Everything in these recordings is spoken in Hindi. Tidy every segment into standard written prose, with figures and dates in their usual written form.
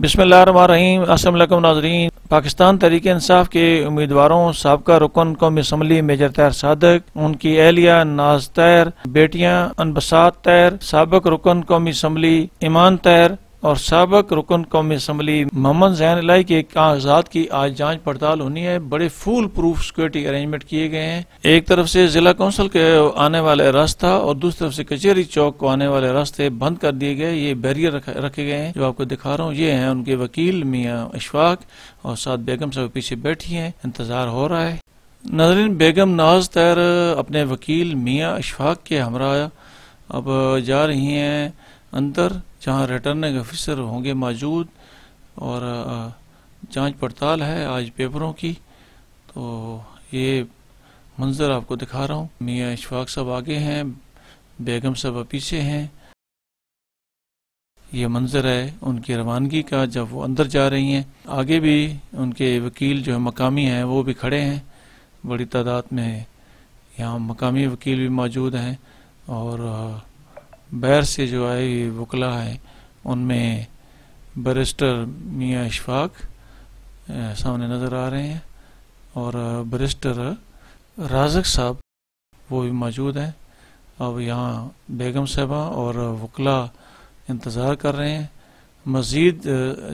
बिस्मिल्लाहिर्रहमानिर्रहीम। अस्सलाम वालेकुम नाज़रीन। पाकिस्तान तहरीक इंसाफ के उम्मीदवारों साबका रुकन कौमी असम्बली मेजर ताहिर सादिक, उनकी एहलिया नाज ताहिर, बेटियां अनबसात ताहिर, साबिक रुकन कौमी असम्बली ईमान ताहिर और साबिक रुकन कौमी असम्बली मोहम्मद ज़ैन इलाही के कागजात की आज जांच पड़ताल होनी है। बड़े फुल प्रूफ सिक्योरिटी अरेंजमेंट किए गए हैं। एक तरफ से जिला कौंसिल के आने वाले रास्ता और दूसरी तरफ से कचहरी चौक को आने वाले रास्ते बंद कर दिए गए। ये बैरियर रखे गए हैं जो आपको दिखा रहा हूँ। ये हैं उनके वकील मियाँ इशफाक और साथ बेगम साहब पीछे बैठी हैं, इंतजार हो रहा है। नाज़रीन, बेगम नाज ताहिर अपने वकील मियाँ इशफाक के हमरा अब जा रही हैं अंदर, जहाँ रिटर्निंग ऑफिसर होंगे मौजूद और जांच पड़ताल है आज पेपरों की। तो ये मंजर आपको दिखा रहा हूँ। मियाँ इशफाक साहब आगे हैं, बेगम साहब पीछे हैं। ये मंजर है उनकी रवानगी का जब वो अंदर जा रही हैं। आगे भी उनके वकील जो है मकामी हैं वो भी खड़े हैं, बड़ी तादाद में यहाँ मकामी वकील भी मौजूद हैं और बाहर से जो आए वकला हैं उनमें बैरिस्टर मियाँ इशफाक सामने नज़र आ रहे हैं और बैरिस्टर राज़िक साहब वो भी मौजूद हैं। अब यहाँ बेगम साहबा और वकला इंतज़ार कर रहे हैं। मज़ीद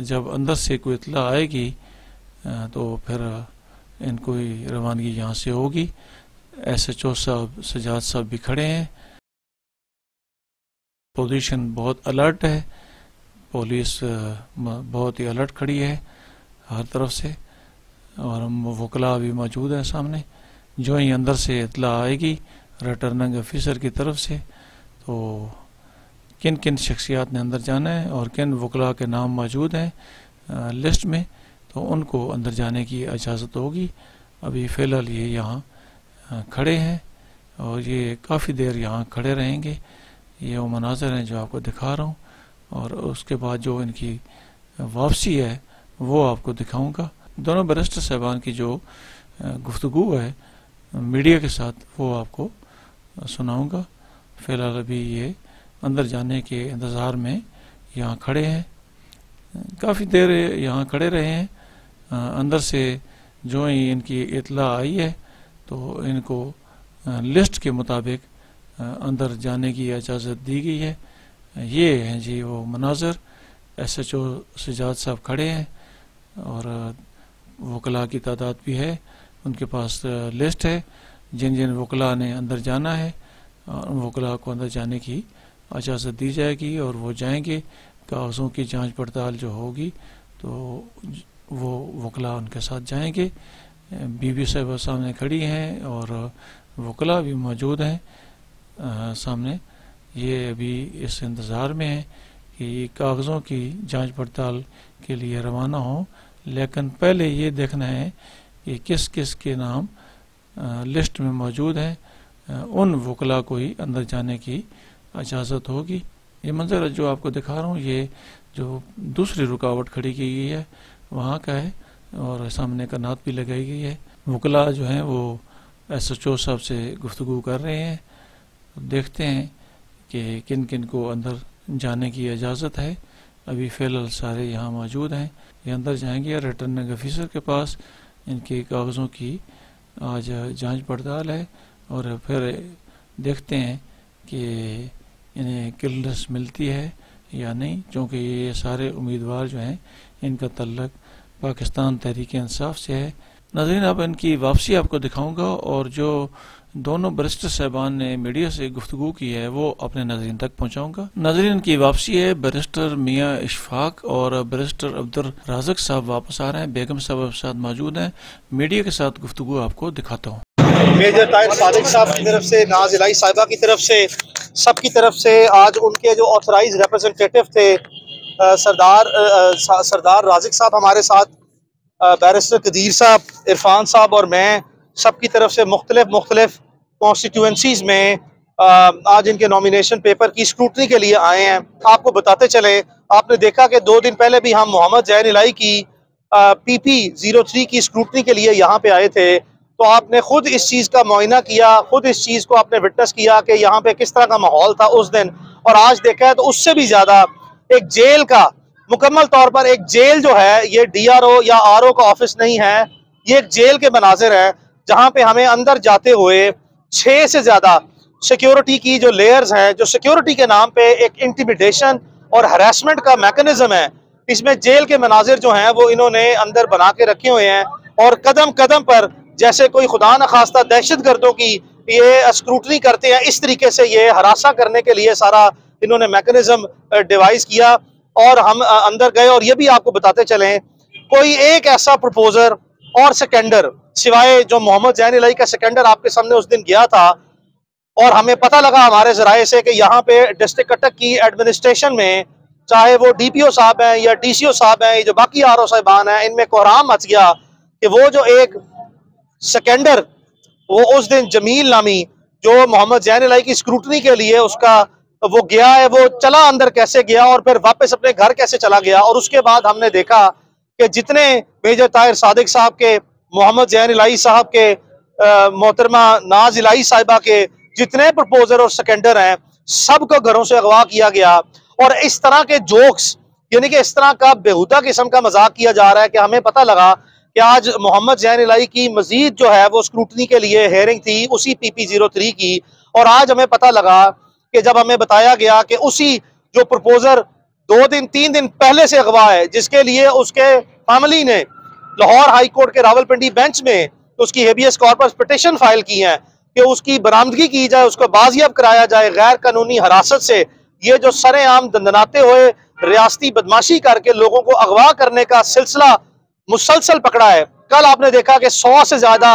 जब अंदर से कोई इत्तला आएगी तो फिर इनको रवानगी यहाँ से होगी। SHO साहब सजाद साहब भी खड़े हैं। पोजीशन बहुत अलर्ट है, पुलिस बहुत ही अलर्ट खड़ी है हर तरफ से और वकला भी मौजूद है सामने। जो ही अंदर से इत्तला आएगी रिटर्निंग ऑफिसर की तरफ से तो किन किन शख्सियात ने अंदर जाना है और किन वकला के नाम मौजूद हैं लिस्ट में, तो उनको अंदर जाने की इजाज़त होगी। अभी फ़िलहाल ये यहाँ खड़े हैं और ये काफ़ी देर यहाँ खड़े रहेंगे। ये वो मनाज़र हैं जो आपको दिखा रहा हूँ और उसके बाद जो इनकी वापसी है वो आपको दिखाऊंगा। दोनों बैरिस्टर साहबान की जो गुफ्तगू है मीडिया के साथ वो आपको सुनाऊंगा। फ़िलहाल अभी ये अंदर जाने के इंतज़ार में यहाँ खड़े हैं, काफ़ी देर यहाँ खड़े रहे हैं। अंदर से जो ही इनकी इत्तला आई है तो इनको लिस्ट के मुताबिक अंदर जाने की इजाज़त दी गई है। ये हैं जी वो मनाज़र। SHO सजाद साहब खड़े हैं और वकला की तादाद भी है, उनके पास लिस्ट है जिन जिन वकला ने अंदर जाना है और वकला को अंदर जाने की इजाज़त दी जाएगी और वो जाएंगे। कागज़ों की जांच पड़ताल जो होगी तो वो वकला उनके साथ जाएंगे। बीबी साहब सामने खड़ी हैं और वकला भी मौजूद हैं सामने। ये अभी इस इंतज़ार में है कि कागज़ों की जांच पड़ताल के लिए रवाना हो, लेकिन पहले ये देखना है कि किस किस के नाम लिस्ट में मौजूद हैं। उन वकला को ही अंदर जाने की इजाज़त होगी। ये मंजर जो आपको दिखा रहा हूँ ये जो दूसरी रुकावट खड़ी की गई है वहाँ का है और सामने कनात भी लगाई गई है। वकला जो हैं वो SHO साहब से गुफ्तगू कर रहे हैं। देखते हैं कि किन किन को अंदर जाने की इजाज़त है। अभी फ़िलहाल सारे यहाँ मौजूद हैं, ये अंदर जाएंगे रिटर्निंग ऑफिसर के पास। इनके कागज़ों की आज जांच पड़ताल है और फिर देखते हैं कि इन्हें क्लियरेंस मिलती है या नहीं, क्योंकि ये सारे उम्मीदवार जो हैं इनका तल्लक पाकिस्तान तहरीक इंसाफ से है। नाज़रीन, अब इनकी वापसी आपको दिखाऊंगा और जो दोनों बैरिस्टर साहबान ने मीडिया से गुफ्तगू की है वो अपने नाज़रीन तक पहुंचाऊंगा। नाज़रीन, इनकी वापसी है। बैरिस्टर मियाँ इशफाक और बैरिस्टर अब्दुल राज़िक साहब वापस आ रहे हैं, बेगम साहब साथ मौजूद हैं। मीडिया के साथ गुफ्तगू आपको दिखाता हूँ। मेजर ताहिर सादिक साहब की तरफ से, नाज इलाही साहिबा की तरफ से, सबकी तरफ से आज उनके जो ऑथराइज रिप्रेजेंटेटिव थे सरदार राज़िक साहब हमारे साथ, बैरिस्टर कदीर साहब, इरफान साहब और मैं, सबकी तरफ से मुख्तलिफ कॉन्स्टिट्यूंसीज में आज इनके नॉमिनेशन पेपर की स्क्रूटनी के लिए आए हैं। आपको बताते चले, आपने देखा कि 2 दिन पहले भी हम मोहम्मद ज़ैन इलाही की PP 03 की स्क्रूटनी के लिए यहाँ पे आए थे, तो आपने खुद इस चीज़ का मुआयना किया, खुद इस चीज़ को आपने विटनेस किया कि यहाँ पे किस तरह का माहौल था उस दिन, और आज देखा है तो उससे भी ज़्यादा एक जेल का मुकम्मल तौर पर एक जेल जो है, ये DRO या RO का ऑफिस नहीं है, ये एक जेल के मनाजिर है जहां पे हमें अंदर जाते हुए 6 से ज्यादा सिक्योरिटी की जो लेयर्स हैं, जो सिक्योरिटी के नाम पे एक इंटिमिडेशन और हरासमेंट का मैकेनिज्म है, इसमें जेल के मनाजिर जो हैं वो इन्होंने अंदर बना के रखे हुए हैं और कदम कदम पर जैसे कोई खुदा न खास्ता दहशतगर्दों की ये स्क्रूटनी करते हैं, इस तरीके से ये हरासा करने के लिए सारा इन्होंने मैकेनिज्म डिवाइस किया। और हम अंदर गए और ये भी आपको बताते चलें, कोई एक ऐसा प्रपोजर और सेकेंडर सिवाय जो मोहम्मद जैन इलाही का सेकेंडर आपके सामने उस दिन गया था, और हमें पता लगा हमारे जराए से कि यहाँ पे डिस्ट्रिक्ट कटक की एडमिनिस्ट्रेशन में चाहे वो DPO साहब हैं या DCO साहब हैं, जो बाकी RO साहिबान हैं, इनमें कोहराम मच गया कि वो जो एक सेकेंडर वो उस दिन जमील नामी जो मोहम्मद जैन इलाही की स्क्रूटनी के लिए उसका वो गया है, वो चला अंदर कैसे गया और फिर वापस अपने घर कैसे चला गया। और उसके बाद हमने देखा कि जितने मेजर ताहिर सादिक साहब के, मोहम्मद जैन इलाही साहब के, मोहतरमा नाज इलाही साहिबा के जितने प्रपोजर और सेकेंडर हैं, सबको घरों से अगवा किया गया। और इस तरह के जोक्स, यानी कि इस तरह का बेहुदा किस्म का मजाक किया जा रहा है कि हमें पता लगा कि आज मोहम्मद जैन इलाही की मजीद जो है वो स्क्रूटनी के लिए हेयरिंग थी उसी PP03 की। और आज हमें पता लगा कि जब हमें बताया गया कि उसी जो प्रपोजर 2 दिन 3 दिन पहले से अगवा है, जिसके लिए उसके फैमिली ने लाहौर हाई कोर्ट के रावलपिंडी बेंच में उसकी हेबियस कॉर्पस पिटिशन फाइल की है कि उसकी बरामदगी की जाए, उसको बाजियाब कराया जाए गैर कानूनी हिरासत से। ये जो सरेआम दंदनाते हुए रियासती बदमाशी करके लोगों को अगवा करने का सिलसिला मुसलसल पकड़ा है। कल आपने देखा कि 100 से ज्यादा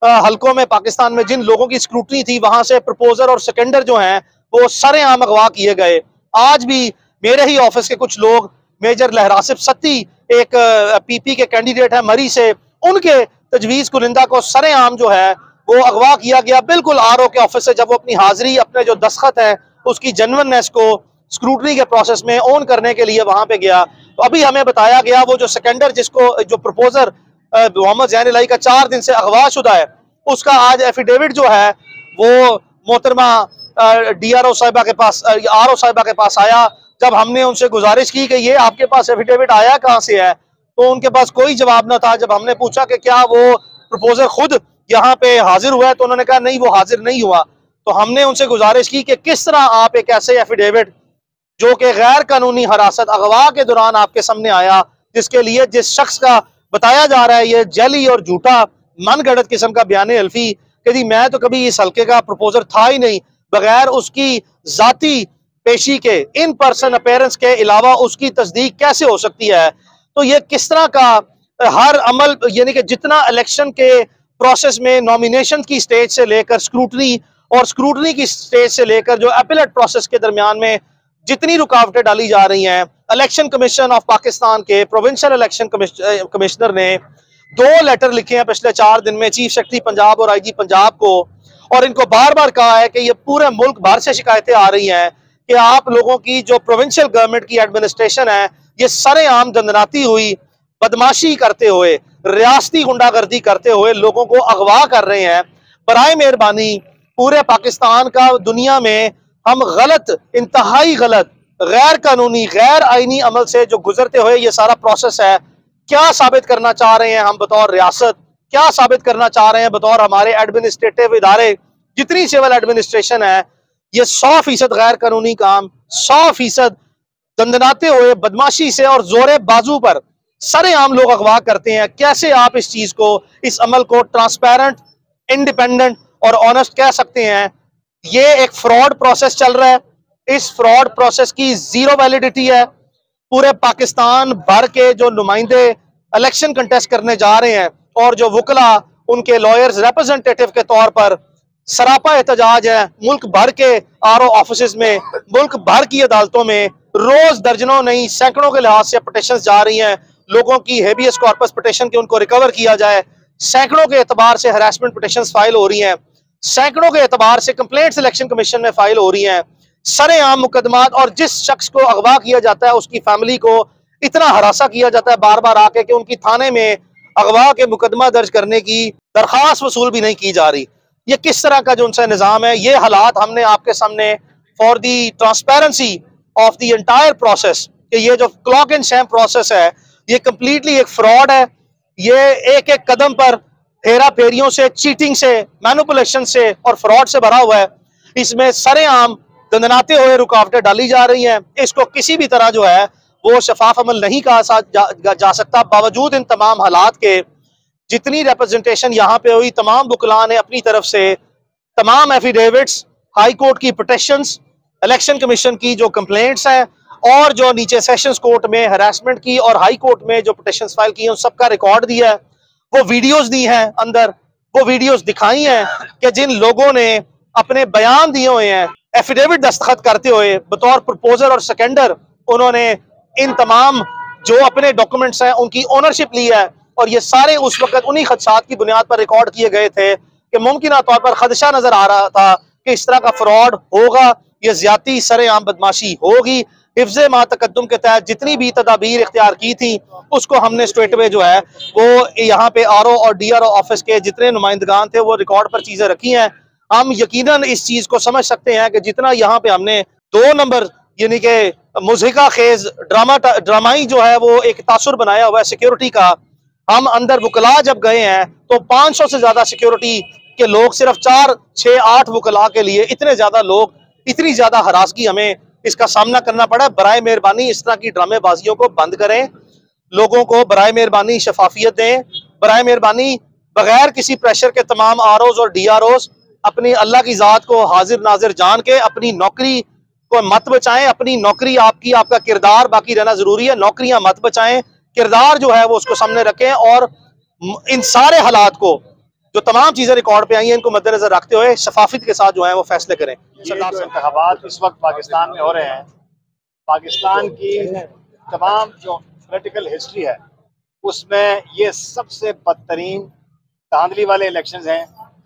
हलकों में पाकिस्तान में जिन लोगों की स्क्रूटनी थी, वहां से प्रपोजर और सेकेंडर जो हैं वो सरेआम अगवा किए गए। आज भी मेरे ही ऑफिस के कुछ लोग, मेजर लहरासिफ सत्ती एक PP के कैंडिडेट है मरी से, उनके तजवीज कुनिंदा को सरेआम जो है वो अगवा किया गया बिल्कुल RO के ऑफिस से, जब वो अपनी हाजिरी, अपने जो दस्तखत है, उसकी जेन्युइननेस को स्क्रूटनी के प्रोसेस में ऑन करने के लिए वहां पे गया। तो अभी हमें बताया गया वो जो सेकेंडर, जिसको जो प्रपोजर मोहम्मद जैन इलाही का 4 दिन से अगवा शुदा है, उसका आज एफिडेविट जो है वो मोहतरमा DRO साहिबा के पास, RO साहिबा के पास आया। जब हमने उनसे गुजारिश की कि ये आपके पास एफिडेविट आया कहाँ से है, तो उनके पास कोई जवाब ना था। जब हमने पूछा कि क्या वो प्रपोजर खुद यहाँ पे हाजिर हुआ है, तो उन्होंने कहा नहीं, वो हाजिर नहीं हुआ। तो हमने उनसे गुजारिश की कि किस तरह आप एक ऐसे एफिडेविट जो कि गैर कानूनी हिरासत अगवा के दौरान आपके सामने आया, जिसके लिए जिस शख्स का बताया जा रहा है ये जैली और झूठा मनगढ़ंत किस्म का बयान अल्फी कि जी मैं तो कभी इस हल्के का प्रपोजर था ही नहीं, बगैर उसकी जाती पेशी के, इन पर्सन अपीयरेंस के अलावा उसकी तस्दीक कैसे हो सकती है। तो ये किस तरह का हर अमल, यानी कि जितना इलेक्शन के प्रोसेस में नॉमिनेशन की स्टेज से लेकर स्क्रूटनी और स्क्रूटनी की स्टेज से लेकर जो अपीलेट प्रोसेस के दरमियान में जितनी रुकावटें डाली जा रही हैं, इलेक्शन कमीशन ऑफ पाकिस्तान के प्रोविंशियल इलेक्शन कमिश्नर ने 2 लेटर लिखे हैं पिछले 4 दिन में चीफ सेक्रेटरी पंजाब और IG पंजाब को, और इनको बार बार कहा है कि ये पूरे मुल्क भर से शिकायतें आ रही हैं कि आप लोगों की जो प्रोविंशियल गवर्नमेंट की एडमिनिस्ट्रेशन है, ये सरेआम दंदनाती हुई बदमाशी करते हुए, रियासती गुंडागर्दी करते हुए लोगों को अगवा कर रहे हैं। बराए मेहरबानी पूरे पाकिस्तान का दुनिया में हम गलत, इंतहाई गलत, गैर कानूनी, गैर आईनी अमल से जो गुजरते हुए ये सारा प्रोसेस है, क्या साबित करना चाह रहे हैं हम बतौर रियासत, क्या साबित करना चाह रहे हैं बतौर हमारे एडमिनिस्ट्रेटिव इदारे, जितनी सिविल एडमिनिस्ट्रेशन है, ये 100% गैर कानूनी काम, 100% दंदनाते हुए बदमाशी से और जोरे बाजू पर सरेआम लोग अगवा करते हैं। कैसे आप इस चीज को, इस अमल को ट्रांसपेरेंट, इंडिपेंडेंट और ऑनेस्ट कह सकते हैं? ये एक फ्रॉड प्रोसेस चल रहा है। इस फ्रॉड प्रोसेस की जीरो वैलिडिटी है। पूरे पाकिस्तान भर के जो नुमाइंदे इलेक्शन कंटेस्ट करने जा रहे हैं और जो वकला उनके लॉयर्स रिप्रेजेंटेटिव के तौर पर सरापा एहतजाज है, मुल्क भर के RO ऑफिस में, मुल्क भर की अदालतों में रोज दर्जनों नहीं सैकड़ों के लिहाज से पिटिशंस जा रही हैं, लोगों की हेबियस कॉर्पस पिटिशन के उनको रिकवर किया जाए। सैकड़ों के एतबार से हरासमेंट पिटिशंस फाइल हो रही हैं, सैकड़ों के एतबार से कंप्लेंट्स इलेक्शन कमीशन में फाइल हो रही हैं, सरेआम मुकदमात, और जिस शख्स को अगवा किया जाता है उसकी फैमिली को इतना हरासा किया जाता है बार बार आके कि उनकी थाने में अगवा के मुकदमा दर्ज करने की दरख्वास्त वसूल भी नहीं की जा रही। ये किस तरह का जो उनसे निज़ाम है, ये हालात हमने आपके सामने for the transparency of the entire process कि ये जो क्लॉक एंड शैम प्रोसेस है ये कंप्लीटली एक फ्रॉड है। ये एक एक कदम पर हेरा फेरियों से, चीटिंग से, मैनिपुलेशन से और फ्रॉड से भरा हुआ है। इसमें सरेआम दंदनाते हुए रुकावटें डाली जा रही हैं। इसको किसी भी तरह जो है वो शफाफ अमल नहीं कहा जा सकता। बावजूद इन तमाम हालात के जितनी रिप्रेजेंटेशन यहाँ पे हुई, तमाम वकला ने अपनी तरफ से तमाम एफिडेविट्स, हाई कोर्ट की पिटिशंस, इलेक्शन कमीशन की जो कंप्लेंट्स हैं और जो नीचे सेशंस कोर्ट में हरासमेंट की और हाई कोर्ट में जो पिटिशंस फाइल की हैं, उन सबका रिकॉर्ड दिया है। वो वीडियोस दी हैं अंदर, वो वीडियोस दिखाई हैं कि जिन लोगों ने अपने बयान दिए हुए हैं, एफिडेविट दस्तखत करते हुए बतौर प्रपोजर और सेकेंडर, उन्होंने इन तमाम जो अपने डॉक्यूमेंट्स हैं उनकी ओनरशिप ली है। और ये सारे उस वक्त उन्हीं खदशात की बुनियाद पर रिकॉर्ड किए गए थे कि मुमकिन तौर पर खदशा नजर आ रहा था कि इस तरह का फ्रॉड होगा, ये ज्यादती सरेआम बदमाशी होगी। हिफ्ज़ मा तकद्दुम के तहत जितनी भी तदाबीर इख्तियार की थी उसको हमने स्ट्रेट वे जो है वो यहाँ पे आरओ और डीआरओ ऑफिस के जितने नुमाइंदगान थे वो रिकॉर्ड पर चीजें रखी हैं। हम यकीनन इस चीज को समझ सकते हैं कि जितना यहाँ पे हमने 2 नंबर यानी कि मुज़हिका खेज ड्रामाई जो है वो एक तासुर बनाया हुआ है सिक्योरिटी का। हम अंदर वकला जब गए हैं तो 500 से ज्यादा सिक्योरिटी के लोग, सिर्फ 4, 6, 8 वकला के लिए इतने ज्यादा लोग, इतनी ज्यादा हरासगी हमें इसका सामना करना पड़ा। बराए मेहरबानी इस तरह की ड्रामेबाजियों को बंद करें, लोगों को बराए मेहरबानी शफाफियत दें, बराए मेहरबानी बगैर किसी प्रेशर के तमाम आरओज और डीआरओज अपनी अल्लाह की जात को हाजिर नाजिर जान के अपनी नौकरी को मत बचाएं। अपनी नौकरी आपकी, आपका किरदार बाकी रहना जरूरी है। नौकरियां मत बचाएं, किरदार जो है वो उसको सामने रखें और इन सारे हालात को, जो तमाम चीजें रिकॉर्ड पे आई हैं, इनको मद्देनजर रखते हुए शफाफियत के साथ जो है वो फैसले करें। इंतखाबात इस वक्त पाकिस्तान में हो रहे हैं, पाकिस्तान की तमाम जो पॉलिटिकल हिस्ट्री है उसमें ये सबसे बदतरीन धांधली वाले इलेक्शंस हैं,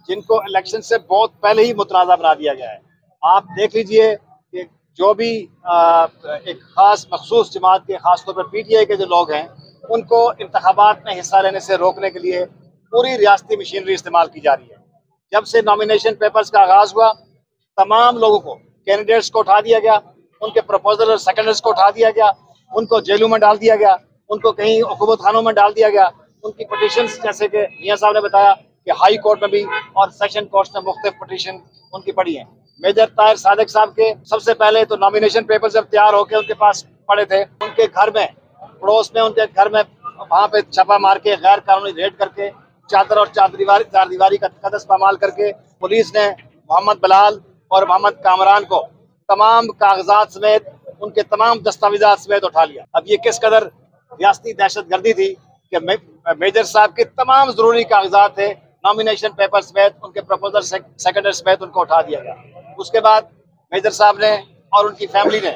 जिनको इलेक्शन से बहुत पहले ही मुतनाज़ा बना दिया गया है। आप देख लीजिए कि जो भी एक खास मखसूस जमात के, खासतौर पर पीटीआई के जो लोग हैं, उनको इंतखाबात में हिस्सा लेने से रोकने के लिए पूरी रियासती मशीनरी इस्तेमाल की जा रही है। जब से नॉमिनेशन पेपर्स का आगाज़ हुआ, तमाम लोगों को, कैंडिडेट्स को उठा दिया गया, उनके प्रपोजल और सेकेंडर्स को उठा दिया गया, उनको जेलों में डाल दिया गया, उनको कहीं हुकूमत खानों में डाल दिया गया। उनकी पटिशन्स, जैसे कि मियाँ साहब ने बताया कि हाई कोर्ट में भी और सेशन कोर्ट में मुख्तलिफ पटिशन उनकी पड़ी हैं। मेजर ताहिर सादिक साहब के सबसे पहले तो नॉमिनेशन पेपर जब तैयार होकर उनके पास पड़े थे, उनके घर में, पड़ोस में, उनके घर में वहाँ पे छापा मार के, गैर कानूनी रेड करके, चादर और चारदीवारी का कदस पामाल करके पुलिस ने मोहम्मद बिलाल और मोहम्मद कामरान को तमाम कागजात समेत, उनके तमाम दस्तावेजात समेत उठा लिया। अब ये किस कदर रियासती दहशत गर्दी थी कि मेजर साहब के तमाम जरूरी कागजात थे, नॉमिनेशन पेपर समेत, उनके प्रपोजल सेकेंडर समेत, उनको उठा दिया गया। उसके बाद मेजर साहब ने और उनकी फैमिली ने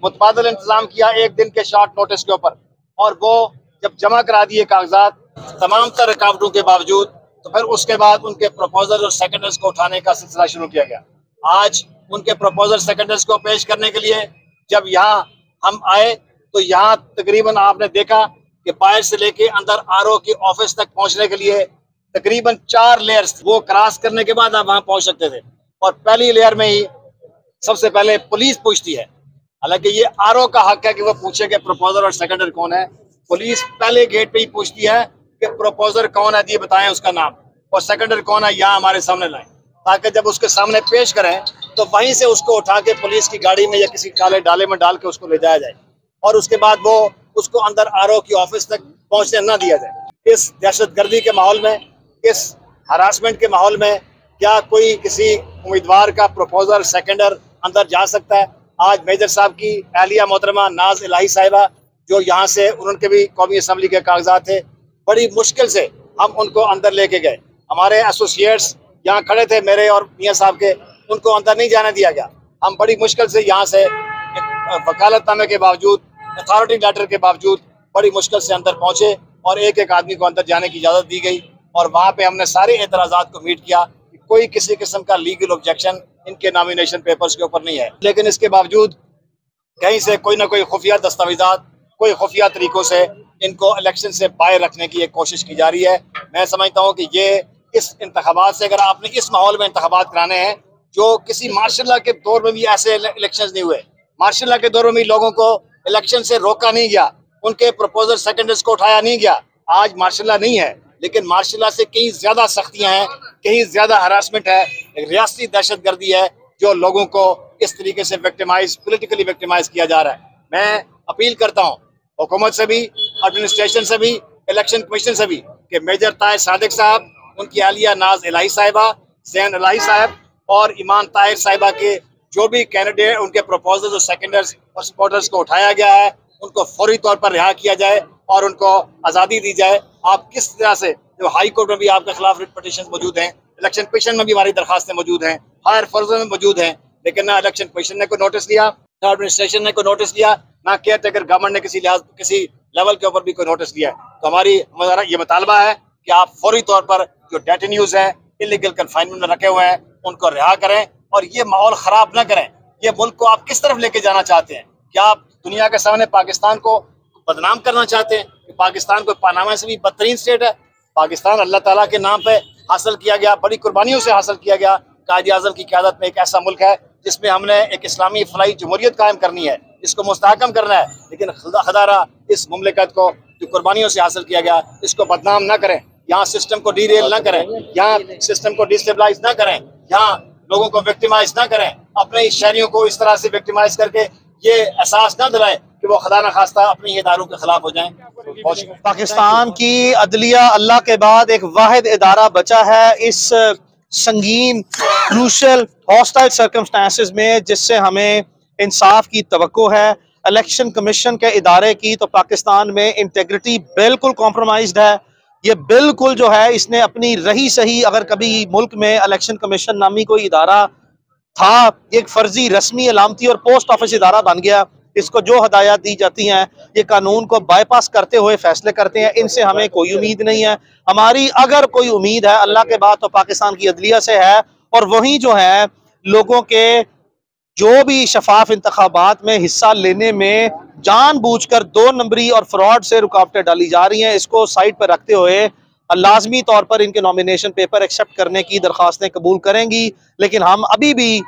मुतबादल इंतजाम किया 1 दिन के शॉर्ट नोटिस के ऊपर, और वो जब जमा करा दिए कागजात तमाम तर रुकावटों के बावजूद, तो फिर उसके बाद उनके प्रपोजल और सेकेंडर्स को उठाने का सिलसिला शुरू किया गया। आज उनके प्रपोजल सेकेंडर्स को पेश करने के लिए जब यहाँ हम आए तो यहाँ तकरीबन आपने देखा कि बाहर से लेके अंदर आरओ की ऑफिस तक पहुंचने के लिए तकरीबन 4 लेयर्स, वो क्रॉस करने के बाद आप वहां पहुंच सकते थे। और पहली लेयर में ही सबसे पहले पुलिस पूछती है, हालांकि ये आरओ का हक है कि वो पूछे कि प्रपोजर और सेकेंडर कौन है। पुलिस पहले गेट पे ही पूछती है कि प्रपोजर कौन है, ये बताएं उसका नाम, और सेकेंडर कौन है, यहाँ हमारे सामने लाएं, ताकि जब उसके सामने पेश करें तो वहीं से उसको उठा के पुलिस की गाड़ी में या किसी काले डाले में डाल के उसको ले जाया जाए, और उसके बाद वो उसको अंदर आरओ की ऑफिस तक पहुंचने न दिया जाए। इस दहशतगर्दी के माहौल में, इस हरासमेंट के माहौल में क्या कोई किसी उम्मीदवार का प्रपोजल सेकेंडर अंदर जा सकता है? आज मेजर साहब की अहलिया मोहतरमा नाज इलाही साहिबा, जो यहाँ से, उनके भी कौमी असम्बली के कागजात थे, बड़ी मुश्किल से हम उनको अंदर लेके गए। हमारे एसोसिएट्स यहाँ खड़े थे, मेरे और मियाँ साहब के, उनको अंदर नहीं जाने दिया गया। हम बड़ी मुश्किल से यहाँ से वकालतनामे के बावजूद, अथॉरिटी लेटर के बावजूद बड़ी मुश्किल से अंदर पहुँचे, और एक एक आदमी को अंदर जाने की इजाज़त दी गई। और वहाँ पे हमने सारे एतराज़ात को मीट किया कि कोई किसी किस्म का लीगल ऑब्जेक्शन इनके नॉमिनेशन पेपर्स के ऊपर नहीं है। लेकिन इसके बावजूद कहीं से कोई ना कोई खुफिया दस्तावेजात, कोई खुफिया तरीकों से इनको इलेक्शन से बाहर रखने की एक कोशिश की जा रही है। मैं समझता हूँ कि ये इस इंतखाबात से, अगर आपने इस माहौल में इंतखाबात कराने हैं, जो किसी मार्शल लॉ के दौर में भी ऐसे इलेक्शंस नहीं हुए, मार्शल लॉ के दौर में भी लोगों को इलेक्शन से रोका नहीं गया, उनके प्रपोजल सेकेंडर्स को उठाया नहीं गया। आज मार्शल लॉ नहीं है, लेकिन मार्शल लॉ से कहीं ज्यादा सख्तियां हैं, कहीं ज्यादा हरासमेंट है, रियासती दहशतगर्दी है, जो लोगों को इस तरीके से विक्टिमाइज, पॉलिटिकली विक्टिमाइज किया जा रहा है। मैं अपील करता हूँ हुकूमत से भी, एडमिनिस्ट्रेशन से भी, इलेक्शन कमीशन से भी कि मेजर ताहिर सादिक साहब, उनकी आलिया नाज इलाही साहिबा, जैन इलाही साहब और ईमान ताहिर साहिबा के जो भी कैंडिडेट, उनके प्रपोजल्स और सेकेंडर्स और सपोर्टर्स को उठाया गया है, उनको फौरी तौर पर रिहा किया जाए और उनको आज़ादी दी जाए। आप किस तरह से, जो हाई कोर्ट में भी आपके खिलाफ रिट पिटीशन मौजूद हैं, इलेक्शन कमीशन में भी हमारी दरखास्तें मौजूद हैं, हायर फोर्स में मौजूद हैं, लेकिन ना इलेक्शन कमीशन ने कोई नोटिस लिया, ना एडमिनिस्ट्रेशन ने कोई नोटिस लिया, ना केयर टेकर गवर्नमेंट ने किसी लेवल के ऊपर भी कोई नोटिस लिया है। तो हमारा ये मुतालबा है कि आप फौरी तौर पर जो डेटेन्यूज हैं, इलीगल कन्फाइनमेंट में रखे हुए हैं, उनको रिहा करें और ये माहौल खराब ना करें। ये मुल्क को आप किस तरफ लेके जाना चाहते हैं? क्या आप दुनिया के सामने पाकिस्तान को बदनाम करना चाहते हैं कि पाकिस्तान को पनामा से भी बदतरीन स्टेट है? पाकिस्तान अल्लाह ताला के नाम पे हासिल किया गया, बड़ी कुर्बानियों से हासिल किया गया, कायद आज़म की क़यादत में एक ऐसा मुल्क है जिसमें हमने एक इस्लामी फलाई जमहूरियत कायम करनी है, इसको मुस्तहकम करना है, लेकिन खुदारा इस मुमलिकत को जो कुर्बानियों से हासिल किया गया, इसको बदनाम ना करें, यहाँ सिस्टम को डीरेल ना करें, यहाँ सिस्टम को डिस्टेबलाइज ना करें, यहाँ लोगों को विक्टिमाइज ना करें, अपने शहरियों को इस तरह से विक्टिमाइज करके ये एहसास ना दिलाएं कि वो खुदा न खास्ता अपने ही इदारों के खिलाफ हो जाएं। पाकिस्तान की अदलिया अल्लाह के बाद एक वाहिद इदारा बचा है इस संगीन, क्रूशल, हॉस्टाइल सर्कमस्टांसेस में, जिससे हमें इंसाफ की तवक्को है। इलेक्शन कमीशन के इदारे की तो पाकिस्तान में इंटेग्रिटी बिल्कुल कॉम्प्रोमाइज्ड है। ये बिल्कुल जो है, इसने अपनी रही सही, अगर कभी मुल्क में इलेक्शन कमीशन नामी कोई इदारा था, एक फर्जी रस्मी अलामती और पोस्ट ऑफिस इदारा बन गया। इसको जो हदायत दी जाती हैं, ये कानून को बाईपास करते हुए फैसले करते हैं। इनसे हमें कोई उम्मीद नहीं है। हमारी अगर कोई उम्मीद है अल्लाह के बाद तो पाकिस्तान की अदलिया से है, और वहीं जो है लोगों के जो भी शफाफ इंतखाबात में हिस्सा लेने में जानबूझकर 2 नंबरी और फ्रॉड से रुकावटें डाली जा रही हैं, इसको साइड पर रखते हुए लाजमी तौर पर इनके नॉमिनेशन पेपर एक्सेप्ट करने की दरख्वास्तें कबूल करेंगी। लेकिन हम अभी भी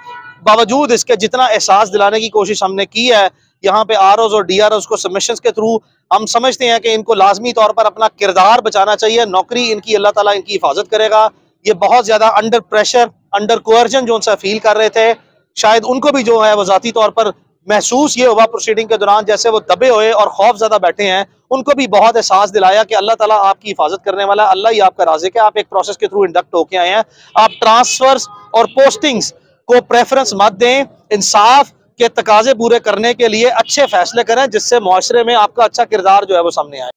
बावजूद इसके जितना एहसास दिलाने की कोशिश हमने की है यहाँ पे ROs और DROs को सबमिशंस के थ्रू, हम समझते हैं कि इनको लाजमी तौर पर अपना किरदार बचाना चाहिए। नौकरी इनकी अल्लाह ताला इनकी हिफाजत करेगा। ये बहुत ज्यादा अंडर प्रेशर, अंडर कोअर्जन जो उनसे फील कर रहे थे, शायद उनको भी जो है वो जाती तौर पर महसूस ये हुआ प्रोसीडिंग के दौरान, जैसे वो दबे हुए और खौफ ज्यादा बैठे हैं। उनको भी बहुत एहसास दिलाया कि अल्लाह ताला आपकी हिफाजत करने वाला है, अल्लाह ही आपका राज़िक है। आप एक प्रोसेस के थ्रू इंडक्ट होके आए हैं। आप ट्रांसफर्स और पोस्टिंग्स को प्रेफरेंस मत दें। इंसाफ के तकाजे पूरे करने के लिए अच्छे फैसले करें, जिससे मुआशरे में आपका अच्छा किरदार जो है वो सामने आए।